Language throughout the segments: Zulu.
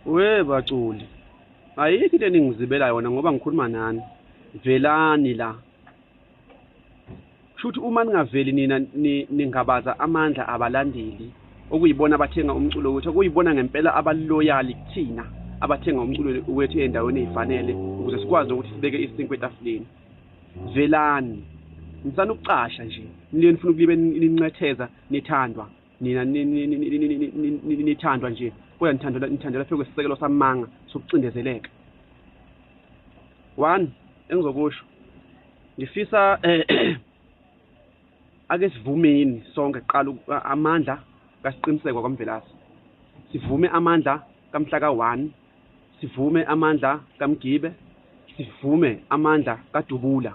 We baculi, ayikho into eningizibela yona ngoba ngikhuluma nani. Velani la. Kushuthi uma ningaveli nina ningabaza amandla abalandeli okuyibona abathenga umculo wethu, okuyibona ngempela abaloyali kuthina abathenga umculo wethu endaweni ezifanele ukuze sikwazi ukuthi sibeke isinkwe etafuleni. Velani. Nisana ukucasha nje. Nileni ufuna ukulibe nincetheza nithandwa. Nina nithandwa nje. Kodwa nithandela phela kwesisekelo samanga sokucindezeleka. 1 engizokusho. Ngifisa ake sivumeni sonke qala amandla kasiqiniseko kwaMvelasi. Sivume amandla kamhla ka1, sivume amandla kaMgibe, sivume amandla kaDubula.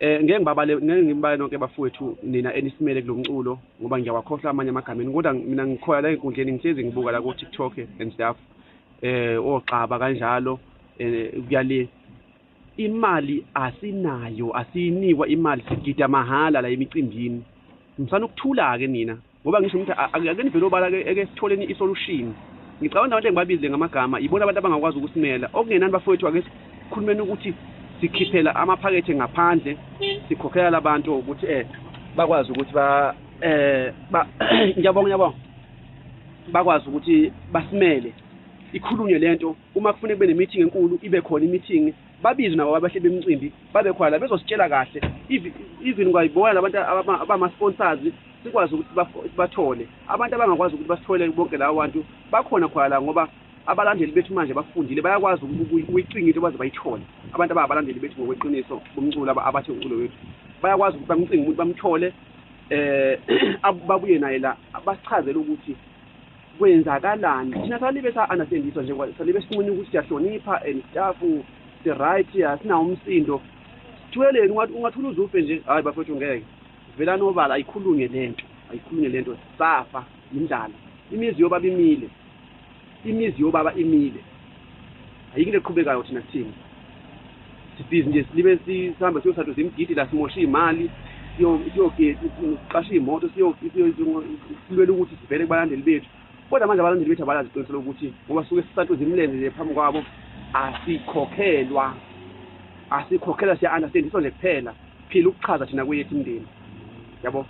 Ngeke ngibale nonke bafowethu nina enisimele kulomculo ngoba ngiyawakhohlwa amanye amagama kodwa mina ngikhoya la enkundleni ngihlezi ngibuka la ku TikTok and stuff oxaba kanjalo kuyale imali asinayo asinikwa imali sigida mahala la emicimbini. Ngifana ukuthula ke nina ngoba ngisho ukuthi ake nivele obala eke sitholeni isolution. Ngicabanga abantu engibabizile ngamagama ibona abantu abangakwazi ukusimela okungenani bafowethu ake sikhulumeni ukuthi sikhiphela amaphakethe ngaphandle sikhokhela labantu ukuthi bakwazi ukuthi ngiyabonga bakwazi ukuthi basimele ikhulunywe lento uma kufanele kube nemeeting enkulu ibe khona imeeting babizwe nabo abahle bemicimbi babe khona bezositshela kahle even kwayibona labantu abama sponsors sikwazi ukuthi bathole abantu abangakwazi ukuthi basithole bonke lawo bantu bakhona khona ngoba abalandeli bethu manje bafundile bayakwazi ukuyicinga into baze bayithole abantu abalandeli bethu ngokweqiniso bomculo abathi umculo wethu bayakwazi ukuthi bamcinga umuntu bamthole babuye naye la basichazele ukuthi kwenzakalani thina salibe sa-understandiswa nje salibe simunye ukuthi siyahlonipha and stuff the-right asinawo umsindo sithweleni ungathula uzufe nje hayi bafethu ngeke vela nobala ayikhulunywe lento safa indlala imizi yobaba imile ayikho into eqhubekayo thina thina sibhizi nje silibe sihambe siyosathu zimgidi la simosha imali siqasha imoto silwela ukuthi sivele kubalandeli bethu kodwa manje abalandeli bethu abalazi iqiniselo ukuthi ngoba suke sisathu zimlenze nje phambi kwabo asikhokhelwa siya-understandiswa nje kuphela phela ukuchaza thina kweyethu imindeni yabo.